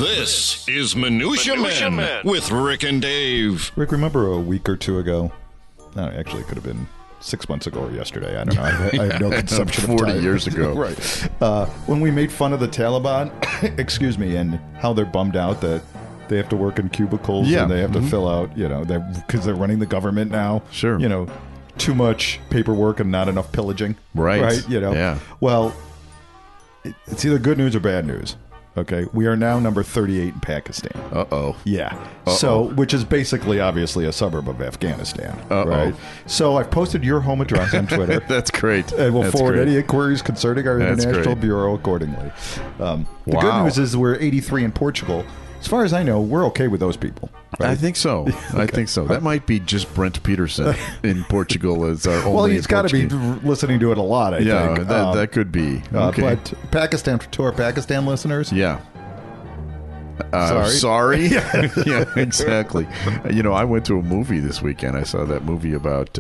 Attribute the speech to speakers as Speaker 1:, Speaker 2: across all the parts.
Speaker 1: This is Minutia Men with Rick and Dave.
Speaker 2: Rick, remember a week or two ago? No, actually, it could have been 6 months ago or yesterday. I don't know. I have no conception of time.
Speaker 3: 40 years ago.
Speaker 2: Right. When we made fun of the Taliban, excuse me, and how they're bummed out that they have to work in cubicles and they have to fill out, because they're running the government now.
Speaker 3: Sure.
Speaker 2: Too much paperwork and not enough pillaging.
Speaker 3: Right.
Speaker 2: Yeah. Well, it's either good news or bad news. Okay, we are now number 38 in Pakistan.
Speaker 3: Uh-oh.
Speaker 2: Yeah. So, which is basically, obviously, a suburb of Afghanistan. Right? So, I've posted your home address on Twitter.
Speaker 3: That's great.
Speaker 2: And we'll
Speaker 3: That's
Speaker 2: forward
Speaker 3: great.
Speaker 2: any inquiries concerning our international bureau accordingly. The good news is we're 83 in Portugal. As far as I know, we're okay with those people. Right?
Speaker 3: I think so. I think so. That might be just Brent Peterson in Portugal as our only.
Speaker 2: Well, he's got to be listening to it a lot, I think.
Speaker 3: Yeah, that could be. Okay.
Speaker 2: But Pakistan, to our Pakistan listeners.
Speaker 3: Yeah.
Speaker 2: Sorry?
Speaker 3: Yeah, exactly. I went to a movie this weekend. I saw that movie about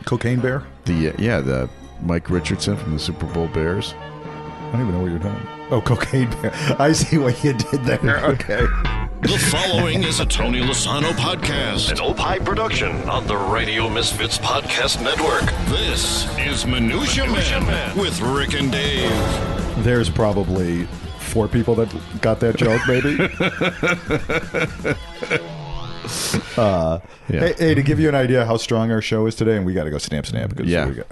Speaker 2: Cocaine Bear?
Speaker 3: The Mike Richardson from the Super Bowl Bears.
Speaker 2: I don't even know what you're talking about. Oh, Cocaine Bear. I see what you did there. Okay.
Speaker 1: The following is a Tony Lasano podcast, an Opie production on the Radio Misfits Podcast Network. This is Minutia Men with Rick and Dave.
Speaker 2: There's probably 4 people that got that joke, maybe. Hey, to give you an idea how strong our show is today, and we got to go snap. Because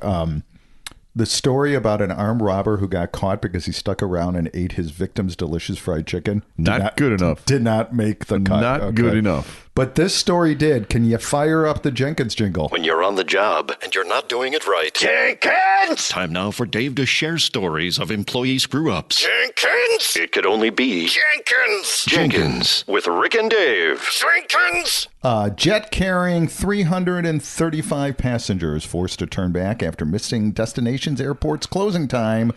Speaker 2: the story about an armed robber who got caught because he stuck around and ate his victim's delicious fried chicken.
Speaker 3: Not good enough.
Speaker 2: Did not make the cut.
Speaker 3: Not good enough.
Speaker 2: But this story did. Can you fire up the Jenkins jingle?
Speaker 1: When you're on the job and you're not doing it right. Jenkins! Time now for Dave to share stories of employee screw-ups. Jenkins! It could only be Jenkins! Jenkins with Rick and Dave. Jenkins!
Speaker 2: Jet carrying 335 passengers forced to turn back after missing destination's airport's closing time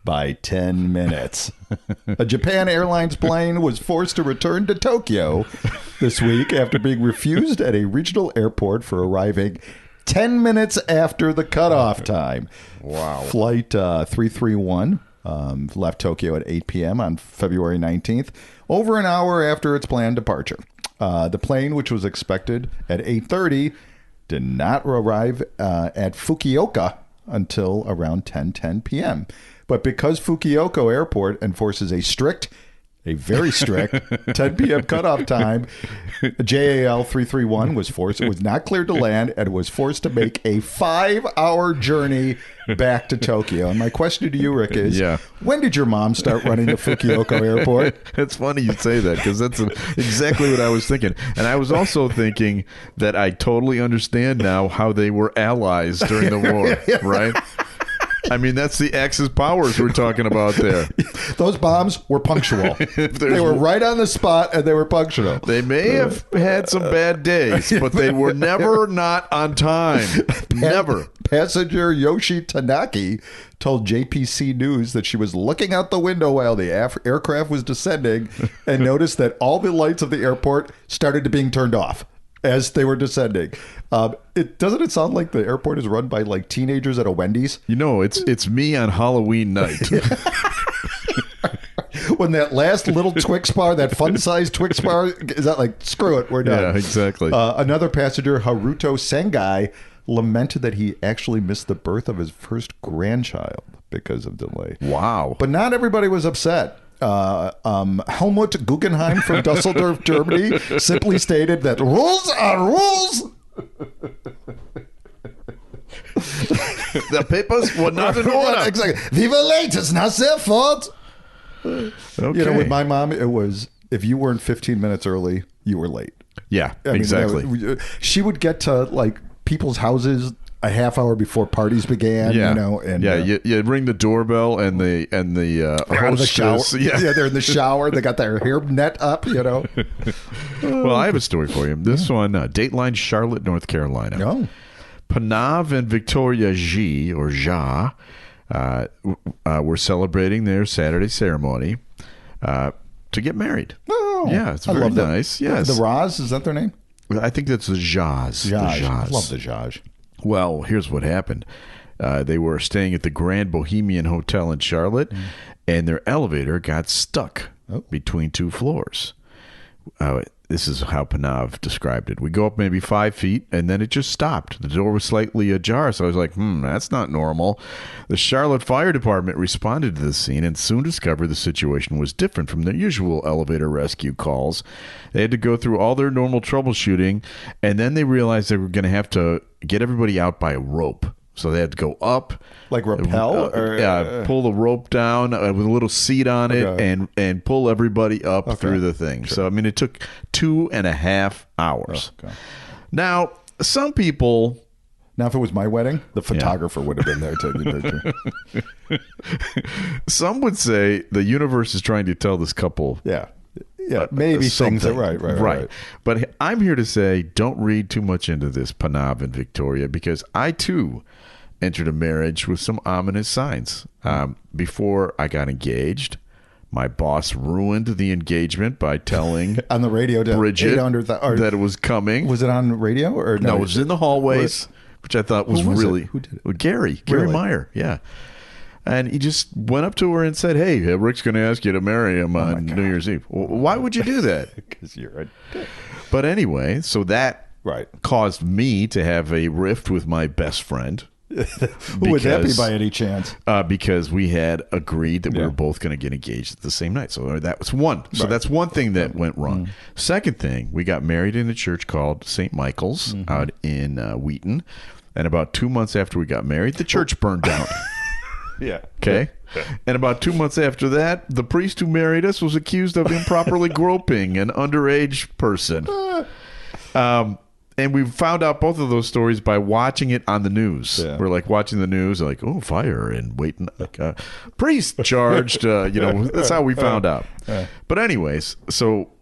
Speaker 2: by 10 minutes. A Japan Airlines plane was forced to return to Tokyo this week after being refused at a regional airport for arriving 10 minutes after the cutoff time.
Speaker 3: Wow.
Speaker 2: Flight 331 left Tokyo at 8 p.m. on February 19th, over an hour after its planned departure. The plane, which was expected at 8:30, did not arrive at Fukuoka until around 10:10 p.m. But because Fukuoka Airport enforces a very strict 10 p.m. cutoff time, JAL 331 was not cleared to land and was forced to make a 5-hour journey back to Tokyo. And my question to you, Rick, is when did your mom start running the Fukuoka Airport?
Speaker 3: It's funny you say that because that's exactly what I was thinking. And I was also thinking that I totally understand now how they were allies during the war, right? I mean, that's the Axis powers we're talking about there.
Speaker 2: Those bombs were punctual. They were right on the spot, and they were punctual.
Speaker 3: They may have had some bad days, but they were never not on time. Never.
Speaker 2: Passenger Yoshi Tanaki told JPC News that she was looking out the window while the aircraft was descending and noticed that all the lights of the airport started to being turned off as they were descending. Doesn't it sound like the airport is run by like teenagers at a Wendy's?
Speaker 3: It's me on Halloween night.
Speaker 2: When that last little Twix bar, that fun-sized Twix bar, is that like, screw it, we're done.
Speaker 3: Yeah, exactly.
Speaker 2: Another passenger, Haruto Sengai, lamented that he actually missed the birth of his first grandchild because of delay.
Speaker 3: Wow.
Speaker 2: But not everybody was upset. Helmut Guggenheim from Dusseldorf, Germany, simply stated that rules are rules.
Speaker 3: The papers were not in order.
Speaker 2: Exactly. We were late. It's not their fault.
Speaker 3: Okay.
Speaker 2: With my mom, it was if you weren't 15 minutes early, you were late.
Speaker 3: Yeah,
Speaker 2: I mean,
Speaker 3: exactly.
Speaker 2: She would get to like people's houses a half hour before parties began. And
Speaker 3: you ring the doorbell and the
Speaker 2: they're out of the shower. Yeah, they're in the shower. They got their hair net up.
Speaker 3: Well, I have a story for you. This one, Dateline, Charlotte, North Carolina.
Speaker 2: No.
Speaker 3: Panav and Victoria G or Ja were celebrating their Saturday ceremony to get married.
Speaker 2: Oh,
Speaker 3: yeah, it's very nice. Yes,
Speaker 2: the Raz, is that their name?
Speaker 3: I think that's the Jaz.
Speaker 2: I love the Jaj.
Speaker 3: Well, here's what happened. They were staying at the Grand Bohemian Hotel in Charlotte, and their elevator got stuck between two floors. This is how Panav described it. We go up maybe 5 feet, and then it just stopped. The door was slightly ajar, so I was like, that's not normal. The Charlotte Fire Department responded to the scene and soon discovered the situation was different from their usual elevator rescue calls. They had to go through all their normal troubleshooting, and then they realized they were going to have to get everybody out by a rope. So they had to go up.
Speaker 2: Like rappel?
Speaker 3: Pull the rope down with a little seat on it and pull everybody up through the thing. Sure. So, I mean, it took 2.5 hours. Okay. Now, some people...
Speaker 2: Now, if it was my wedding, the photographer would have been there taking a picture.
Speaker 3: Some would say the universe is trying to tell this couple...
Speaker 2: Yeah, maybe things are right.
Speaker 3: But I'm here to say, don't read too much into this, Panav and Victoria, because I, too... entered a marriage with some ominous signs. Before I got engaged, my boss ruined the engagement by telling
Speaker 2: on the radio to
Speaker 3: Bridget that it was coming.
Speaker 2: Was it on radio or
Speaker 3: no? It was in the hallways, which I thought was really
Speaker 2: who did it?
Speaker 3: Gary Meyer, yeah. And he just went up to her and said, "Hey, Rick's going to ask you to marry him on New Year's Eve." Why would you do that?
Speaker 2: Because you're a dick.
Speaker 3: But anyway, so that caused me to have a rift with my best friend.
Speaker 2: Who would that be by any chance?
Speaker 3: Because we had agreed that we were both going to get engaged at the same night. So that was one. So that's one thing that went wrong. Second thing, we got married in a church called St. Michael's out in Wheaton. And about 2 months after we got married, the church burned down. Okay. And about 2 months after that, the priest who married us was accused of improperly groping an underage person. And we found out both of those stories by watching it on the news. Yeah. We're like watching the news, like, fire and waiting. Like, priest charged. That's how we found out. But anyways, so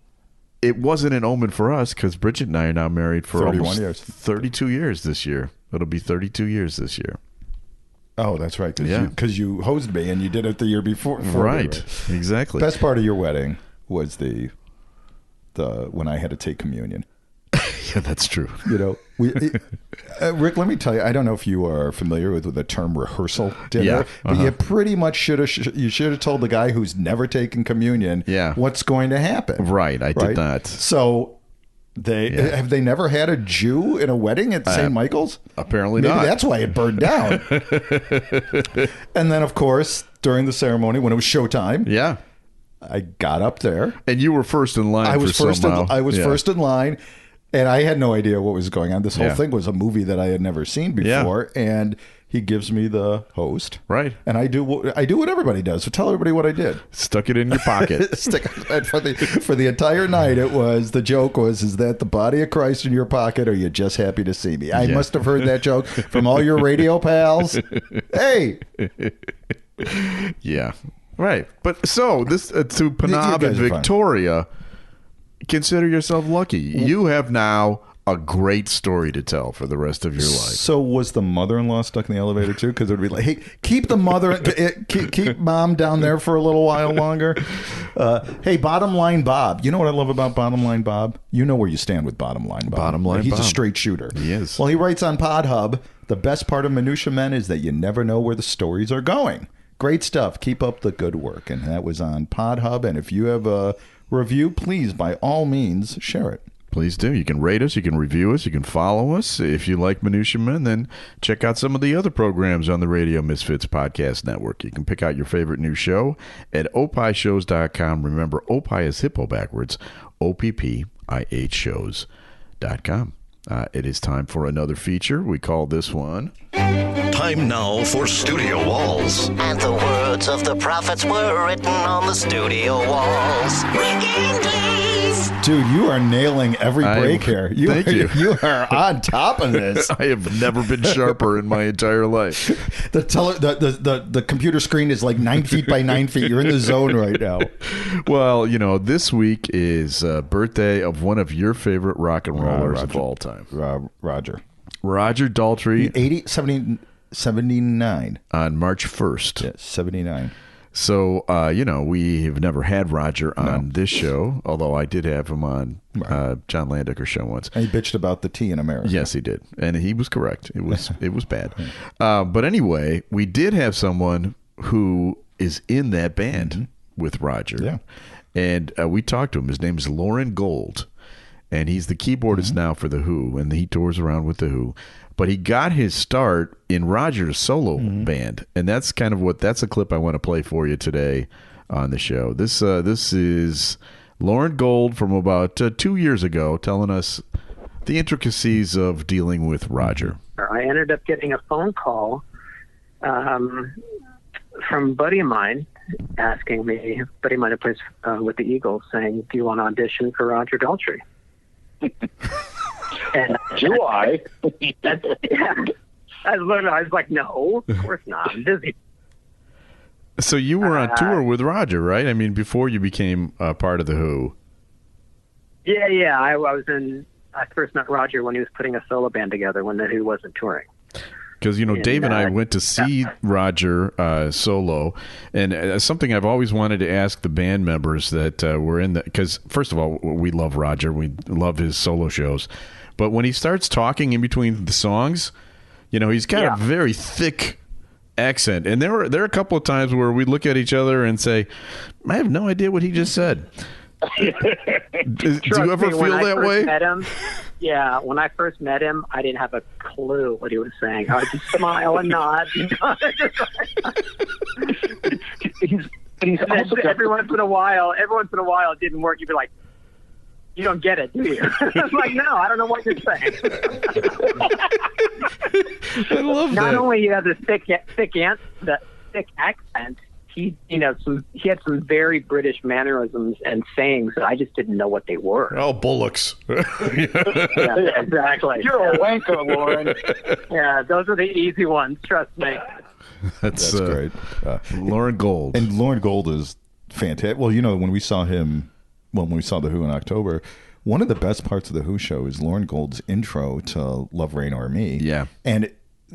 Speaker 3: it wasn't an omen for us because Bridget and I are now married for 32 years this year. It'll be 32 years this year.
Speaker 2: Oh, that's right. Because you hosed me and you did it the year before.
Speaker 3: Right. Exactly.
Speaker 2: Best part of your wedding was the when I had to take communion.
Speaker 3: Yeah, that's true.
Speaker 2: Rick, let me tell you, I don't know if you are familiar with the term rehearsal dinner, but you pretty much should have told the guy who's never taken communion what's going to happen.
Speaker 3: Right, I did not.
Speaker 2: So have they never had a Jew in a wedding at St. Michael's?
Speaker 3: Apparently not.
Speaker 2: Maybe that's why it burned down. And then, of course, during the ceremony, when it was showtime, I got up there.
Speaker 3: And you were first in line.
Speaker 2: I was first in line. And I had no idea what was going on. This whole thing was a movie that I had never seen before. Yeah. And he gives me the host.
Speaker 3: Right.
Speaker 2: And I do what everybody does. So tell everybody what I did.
Speaker 3: Stuck it in your pocket.
Speaker 2: For the entire night, the joke was, is that the body of Christ in your pocket, or are you just happy to see me? I must have heard that joke from all your radio pals. Hey.
Speaker 3: Yeah. Right. But so this to Panav and Victoria... Consider yourself lucky. You have now a great story to tell for the rest of your life.
Speaker 2: So was the mother-in-law stuck in the elevator too? Because it would be like, hey, keep the mother, keep mom down there for a little while longer. Hey, Bottom Line Bob. You know what I love about Bottom Line Bob? You know where you stand with Bottom Line Bob.
Speaker 3: Bottom Line
Speaker 2: He's
Speaker 3: Bob.
Speaker 2: a straight shooter.
Speaker 3: He is.
Speaker 2: Well, he writes on PodHub, the best part of Minutia Men is that you never know where the stories are going. Great stuff. Keep up the good work. And that was on PodHub. And if you have a review, please, by all means, share it.
Speaker 3: Please do. You can rate us, you can review us, you can follow us. If you like Minutia Men, then check out some of the other programs on the Radio Misfits Podcast Network. You can pick out your favorite new show at opishows.com. Remember, Opie is hippo backwards, OPPIH shows.com. It is time for another feature. We call this one...
Speaker 1: Time now for Studio Walls.
Speaker 4: And the words of the prophets were written on the studio walls.
Speaker 2: Dude, you are nailing every break here.
Speaker 3: Thank you.
Speaker 2: You are on top of this.
Speaker 3: I have never been sharper in my entire life.
Speaker 2: The computer screen is like 9 feet by 9 feet. You're in the zone right now.
Speaker 3: Well, this week is birthday of one of your favorite rock and rollers of all time.
Speaker 2: Roger
Speaker 3: Daltrey.
Speaker 2: 79.
Speaker 3: On March 1st.
Speaker 2: Yeah, 79.
Speaker 3: So, we have never had Roger on this show, although I did have him on John Landeker's show once.
Speaker 2: And he bitched about the tea in America.
Speaker 3: Yes, he did. And he was correct. It was bad. But anyway, we did have someone who is in that band with Roger.
Speaker 2: Yeah.
Speaker 3: And we talked to him. His name is Lauren Gold. And he's the keyboardist now for The Who. And he tours around with The Who. But he got his start in Roger's solo band. And that's kind of that's a clip I want to play for you today on the show. This is Lauren Gold from about 2 years ago telling us the intricacies of dealing with Roger.
Speaker 5: I ended up getting a phone call from a buddy of mine asking me, buddy of mine who plays with the Eagles, saying, do you want to audition for Roger Daltrey? And
Speaker 6: Do I?
Speaker 5: yeah. I was like, no, of course not. I'm busy.
Speaker 3: So you were on tour with Roger, right? I mean, before you became part of The Who.
Speaker 5: Yeah. I first met Roger when he was putting a solo band together when The Who wasn't touring.
Speaker 3: Because, Dave and I went to see Roger solo, and something I've always wanted to ask the band members that were in because, first of all, we love Roger. We love his solo shows. But when he starts talking in between the songs, he's got a very thick accent. And there are a couple of times where we look at each other and say, I have no idea what he just said. Do you ever feel that way?
Speaker 5: Yeah, when I first met him, I didn't have a clue what he was saying. I would just smile and nod. Every once in a while, it didn't work. You'd be like, you don't get it, do you? I'm like, no, I don't know what you're saying.
Speaker 3: I love that.
Speaker 5: Not only you have the thick accent, he had some very British mannerisms and sayings that I just didn't know what they were.
Speaker 3: Oh, bullocks.
Speaker 5: Yeah, exactly.
Speaker 6: You're a wanker, Lauren.
Speaker 5: Yeah, those are the easy ones. Trust me.
Speaker 3: That's
Speaker 2: great.
Speaker 3: Lauren Gold.
Speaker 2: And Lauren Gold is fantastic. Well, when we saw The Who in October, one of the best parts of the Who show is Lauren Gold's intro to Love, Rain, or Me.
Speaker 3: Yeah.
Speaker 2: And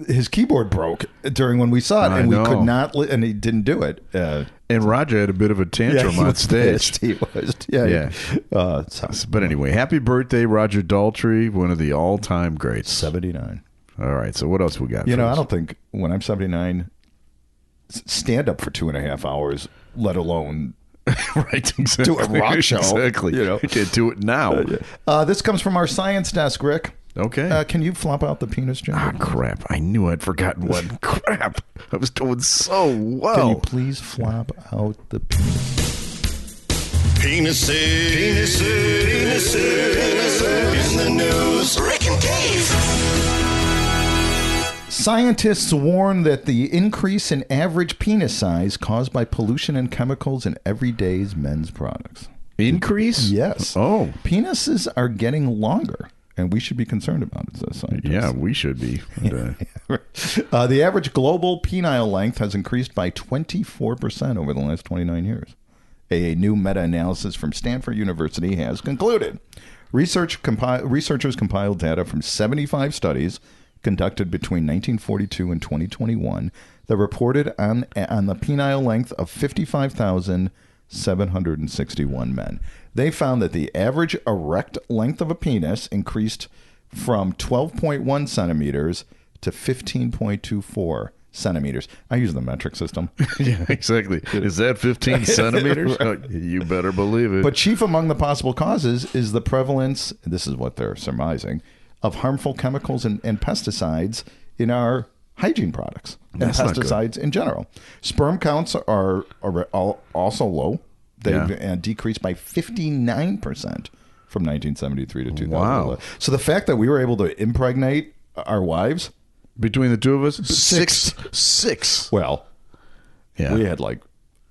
Speaker 2: his keyboard broke during when we saw it, and we could not, and he didn't do it.
Speaker 3: And Roger had a bit of a tantrum on stage.
Speaker 2: He was. Yeah.
Speaker 3: But anyway, happy birthday, Roger Daltrey, one of the all-time greats.
Speaker 2: 79.
Speaker 3: All right, so what else we got?
Speaker 2: I don't think when I'm 79, stand up for 2.5 hours, let alone
Speaker 3: right, exactly.
Speaker 2: do a rock show.
Speaker 3: Exactly. You can't do it now.
Speaker 2: This comes from our science desk, Rick.
Speaker 3: Okay.
Speaker 2: Can you flop out the penis jingle?
Speaker 3: Ah, crap. I knew I'd forgotten one. Crap. I was doing so well.
Speaker 2: Can you please flop out the penis?
Speaker 1: Penises in the news. Rick and Dave.
Speaker 2: Scientists warn that the increase in average penis size caused by pollution and chemicals in everyday's men's products.
Speaker 3: Increase?
Speaker 2: Yes.
Speaker 3: Oh.
Speaker 2: Penises are getting longer. And we should be concerned about it, says scientists.
Speaker 3: Yeah, we should be.
Speaker 2: The average global penile length has increased by 24% over the last 29 years. A new meta-analysis from Stanford University has concluded. Researchers compiled data from 75 studies conducted between 1942 and 2021 that reported on the penile length of 55,761 men. They found that the average erect length of a penis increased from 12.1 centimeters to 15.24 centimeters. I use the metric system.
Speaker 3: Yeah, exactly. Is that 15 centimeters? Right. You better believe it.
Speaker 2: But chief among the possible causes is the prevalence, this is what they're surmising, of harmful chemicals and pesticides in our hygiene products and pesticides in general. Sperm counts are also low. They've decreased by 59% from 1973 to 2011.
Speaker 3: Wow.
Speaker 2: So the fact that we were able to impregnate our wives...
Speaker 3: Between the two of us? Six.
Speaker 2: Well, we had like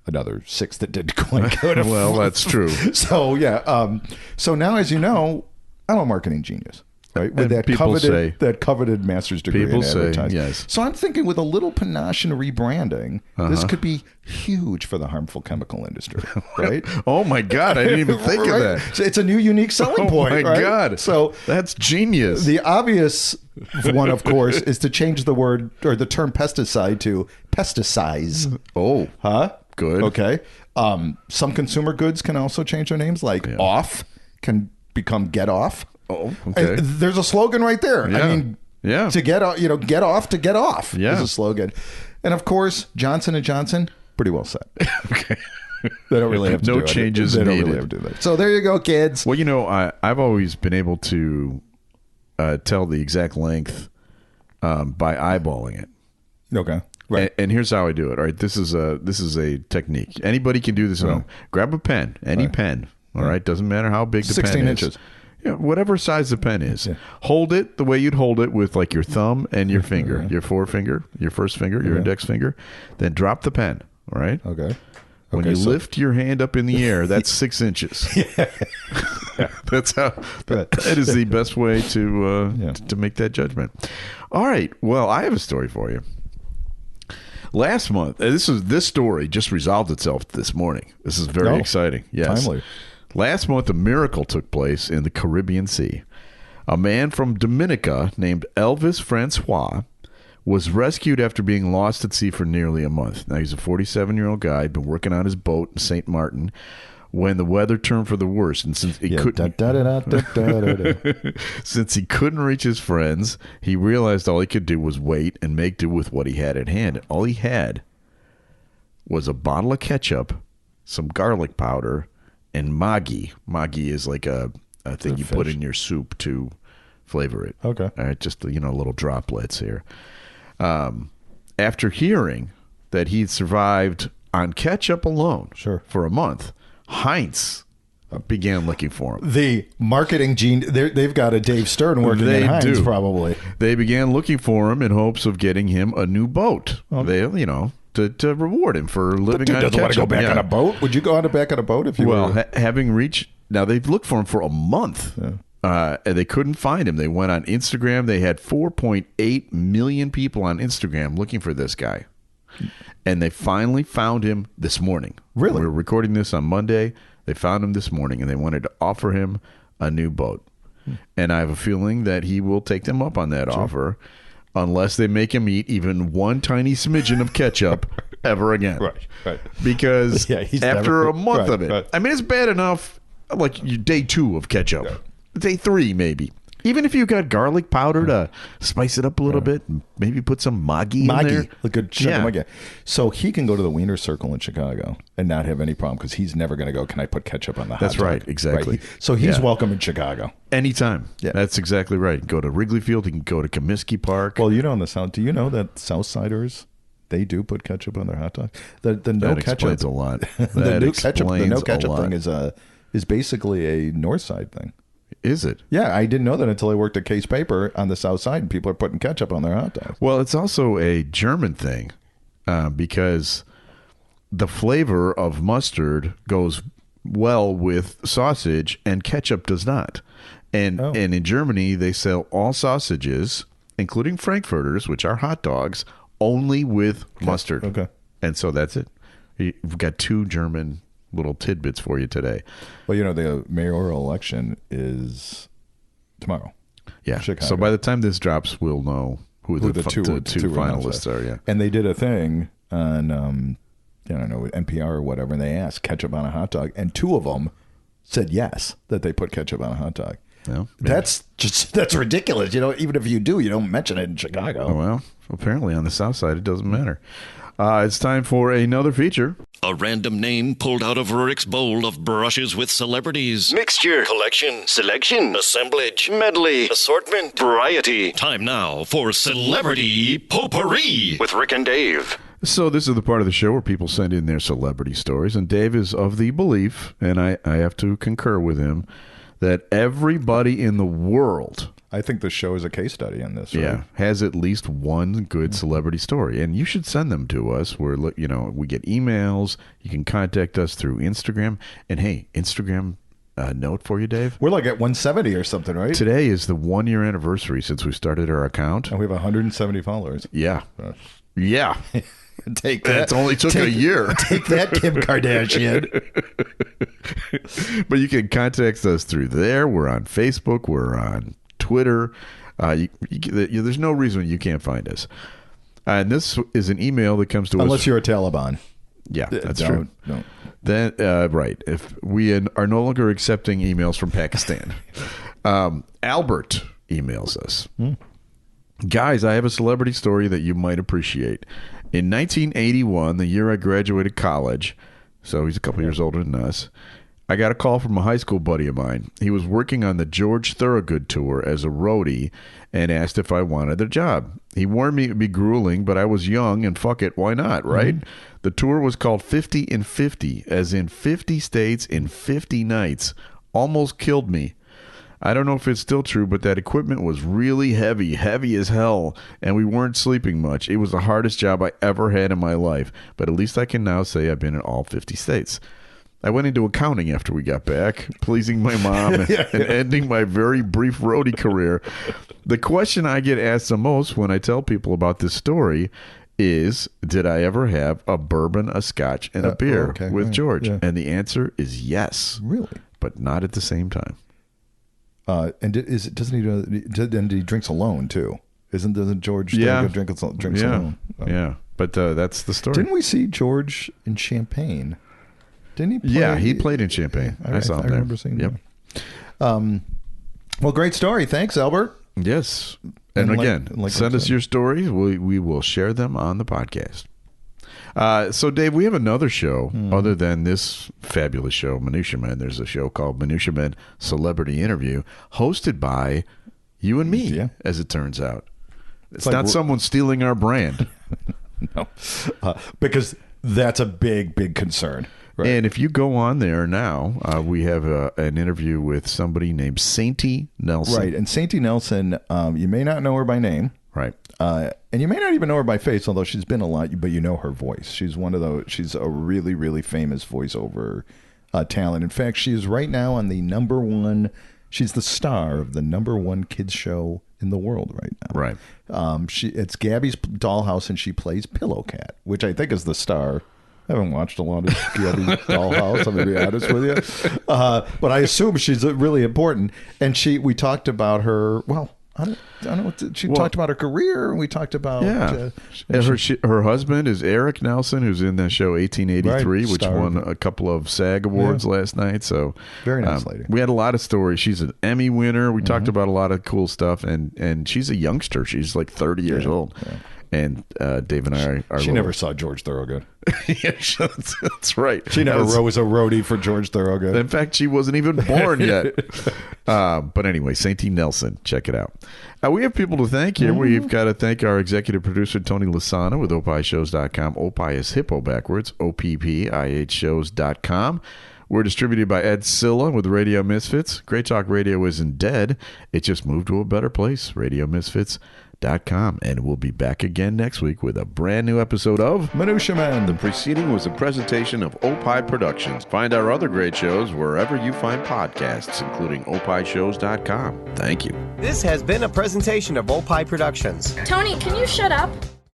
Speaker 2: another 6 that didn't quite go to
Speaker 3: well, that's true.
Speaker 2: So, yeah. So now, as you know, I'm a marketing genius. Right, with that coveted master's degree in advertising.
Speaker 3: Yes.
Speaker 2: So I'm thinking with a little panache and rebranding, this could be huge for the harmful chemical industry, right?
Speaker 3: Oh my God, I didn't even think of that.
Speaker 2: So it's a new unique selling point.
Speaker 3: Oh my God.
Speaker 2: So
Speaker 3: that's genius.
Speaker 2: The obvious one, of course, is to change the word or the term pesticide to pesticides.
Speaker 3: Oh.
Speaker 2: Huh?
Speaker 3: Good.
Speaker 2: Okay. Some consumer goods can also change their names, like off can become get off.
Speaker 3: Oh, okay.
Speaker 2: And there's a slogan right there.
Speaker 3: Yeah.
Speaker 2: I mean, to get off, get off to get off is a slogan. And of course, Johnson & Johnson, pretty well said.
Speaker 3: Okay.
Speaker 2: They don't really have to
Speaker 3: No
Speaker 2: do
Speaker 3: changes
Speaker 2: They don't
Speaker 3: needed.
Speaker 2: really have to do that. So there you go, kids.
Speaker 3: Well, I've always been able to tell the exact length by eyeballing it.
Speaker 2: Okay. Right.
Speaker 3: And here's how I do it. All right, this is a technique. Anybody can do this at home. Grab a pen, any pen. All right, doesn't matter how big the pen is.
Speaker 2: 16 inches.
Speaker 3: Yeah, whatever size the pen is. Yeah. Hold it the way you'd hold it with like your thumb and your finger, your forefinger, your first finger, your index finger. Then drop the pen. All right.
Speaker 2: Okay.
Speaker 3: When you lift your hand up in the air, that's 6 inches. That's how. That is the best way to make that judgment. All right. Well, I have a story for you. Last month, this story just resolved itself this morning. This is very exciting. Yes.
Speaker 2: Timely.
Speaker 3: Last month, a miracle took place in the Caribbean Sea. A man from Dominica named Elvis Francois was rescued after being lost at sea for nearly a month. Now, he's a 47-year-old guy, had been working on his boat in St. Martin when the weather turned for the worst. And since he since he couldn't reach his friends, he realized all he could do was wait and make do with what he had at hand. All he had was a bottle of ketchup, some garlic powder, and Maggi. Maggi is like a thing you put in your soup to flavor it.
Speaker 2: Okay.
Speaker 3: All right, just little droplets here. After hearing that he'd survived on ketchup alone for a month, Heinz began looking for him.
Speaker 2: The marketing gene, they've got a Dave Stern working in Heinz, probably.
Speaker 3: They began looking for him in hopes of getting him a new boat. To reward him for living on ketchup.
Speaker 2: Doesn't want to go back on a boat? Would you go back on a boat if you were?
Speaker 3: Having reached... Now, they've looked for him for a month. Yeah. And they couldn't find him. They went on Instagram. They had 4.8 million people on Instagram looking for this guy. And they finally found him this morning.
Speaker 2: Really?
Speaker 3: We're recording this on Monday. They found him this morning, and they wanted to offer him a new boat. And I have a feeling that he will take them up on that offer unless they make him eat even one tiny smidgen of ketchup ever again.
Speaker 2: Right.
Speaker 3: Because after a month of it, I mean, it's bad enough, like day 2 of ketchup. Day 3, maybe. Even if you got garlic powder to spice it up a little bit, maybe put some Maggi in there.
Speaker 2: A good chunk of Maggi. So he can go to the Wiener Circle in Chicago and not have any problem because he's never going to go, can I put ketchup on the hot dog?
Speaker 3: That's right, exactly.
Speaker 2: Right? So he's welcome in Chicago.
Speaker 3: Anytime. Yeah. That's exactly right. Go to Wrigley Field. You can go to Comiskey Park.
Speaker 2: Well, on the South, do you know that Southsiders, they do put ketchup on their hot dog? The no
Speaker 3: that
Speaker 2: ketchup
Speaker 3: explains a lot.
Speaker 2: The no ketchup thing is basically a North Side thing.
Speaker 3: Is it?
Speaker 2: Yeah, I didn't know that until I worked at Case Paper on the South Side, and people are putting ketchup on their hot dogs.
Speaker 3: Well, it's also a German thing because the flavor of mustard goes well with sausage, and ketchup does not. And in Germany, they sell all sausages, including Frankfurters, which are hot dogs, only with mustard.
Speaker 2: Okay.
Speaker 3: And so that's it. We've got 2 German little tidbits for you today.
Speaker 2: Well, the mayoral election is tomorrow.
Speaker 3: Yeah. Chicago. So by the time this drops, we'll know who the two finalists are. Yeah.
Speaker 2: And they did a thing on, I don't know, NPR or whatever, and they asked ketchup on a hot dog, and 2 of them said yes, that they put ketchup on a hot dog.
Speaker 3: Well,
Speaker 2: that's ridiculous. Even if you do, you don't mention it in Chicago.
Speaker 3: Oh, well, apparently on the South Side, it doesn't matter. It's time for another feature.
Speaker 1: A random name pulled out of Rurik's bowl of brushes with celebrities. Mixture, collection, selection, assemblage, medley, assortment, variety. Time now for Celebrity Potpourri with Rick and Dave.
Speaker 3: So this is the part of the show where people send in their celebrity stories, and Dave is of the belief, and I have to concur with him, that everybody in the world...
Speaker 2: I think the show is a case study on this. Right?
Speaker 3: Yeah, has at least one good celebrity story, and you should send them to us. We get emails. You can contact us through Instagram. And hey, Instagram note for you, Dave.
Speaker 2: We're like at 170 or something, right?
Speaker 3: Today is the 1-year anniversary since we started our account,
Speaker 2: and we have 170 followers.
Speaker 3: Yeah, yeah.
Speaker 2: Take that.
Speaker 3: It only took a year.
Speaker 2: Take that, Kim Kardashian.
Speaker 3: But you can contact us through there. We're on Facebook. We're on Twitter. There's no reason you can't find us. And this is an email that comes to us.
Speaker 2: Unless you're a Taliban.
Speaker 3: Yeah, that's true. No. Then, right. If we are no longer accepting emails from Pakistan. Albert emails us. Guys, I have a celebrity story that you might appreciate. In 1981, the year I graduated college, So he's a couple years older than us. I got a call from a high school buddy of mine. He was working on the George Thorogood tour as a roadie and asked if I wanted the job. He warned me it would be grueling, but I was young and fuck it, why not, right? Mm-hmm. The tour was called 50 in 50, as in 50 states in 50 nights. Almost killed me. I don't know if it's still true, but that equipment was really heavy as hell, and we weren't sleeping much. It was the hardest job I ever had in my life, but at least I can now say I've been in all 50 states. I went into accounting after we got back, pleasing my mom and ending my very brief roadie career. The question I get asked the most when I tell people about this story is, did I ever have a bourbon, a scotch, and a beer with George? Yeah. And the answer is yes.
Speaker 2: Really?
Speaker 3: But not at the same time.
Speaker 2: And doesn't he drinks alone too? Doesn't George drinks alone? Oh.
Speaker 3: Yeah, but that's the story.
Speaker 2: Didn't we see George in Champaign? Didn't he play?
Speaker 3: Yeah, he played in Champaign. I saw him there. I
Speaker 2: remember seeing that. Well, great story. Thanks, Albert.
Speaker 3: Yes. And again, send us your stories. We will share them on the podcast. So, Dave, we have another show other than this fabulous show, Minutia Men. There's a show called Minutia Men Celebrity Interview, hosted by you and me, as it turns out. It's not someone stealing our brand.
Speaker 2: No, because that's a big concern. Right.
Speaker 3: And if you go on there now, we have an interview with somebody named Sainty Nelson.
Speaker 2: Right, and Sainty Nelson, you may not know her by name.
Speaker 3: Right.
Speaker 2: And you may not even know her by face, although she's been a lot, but you know her voice. She's she's a really, really famous voiceover talent. In fact, she is right now on the she's the star of the #1 kids show in the world right now.
Speaker 3: Right.
Speaker 2: It's Gabby's Dollhouse, and she plays Pillow Cat, which I think is the star. I haven't watched a lot of Gabby's Dollhouse, I'm going to be honest with you. But I assume she's really important. And we talked about her, I don't know. She talked about her career, and we talked about...
Speaker 3: Yeah. Her husband is Eric Nelson, who's in the show 1883, which won a couple of SAG awards last night. So
Speaker 2: very nice lady.
Speaker 3: We had a lot of stories. She's an Emmy winner. We talked about a lot of cool stuff, and she's a youngster. She's like 30 years old. Yeah. And Dave and I are...
Speaker 2: She never saw George Thorogood.
Speaker 3: Yeah, that's right.
Speaker 2: She never was a roadie for George Thorogood.
Speaker 3: In fact, she wasn't even born yet. But anyway, Sainty Nelson, check it out. We have people to thank here. We've got to thank our executive producer, Tony Lasana, with opishows.com. Opie is hippo backwards, OPPIHshows.com. We're distributed by Ed Silla with Radio Misfits. Great Talk Radio isn't dead. It just moved to a better place, RadioMisfits.com. And we'll be back again next week with a brand new episode of
Speaker 2: Minutia Men.
Speaker 7: The preceding was a presentation of Opie Productions. Find our other great shows wherever you find podcasts, including opishows.com. Thank you.
Speaker 8: This has been a presentation of Opie Productions.
Speaker 9: Tony, can you shut up?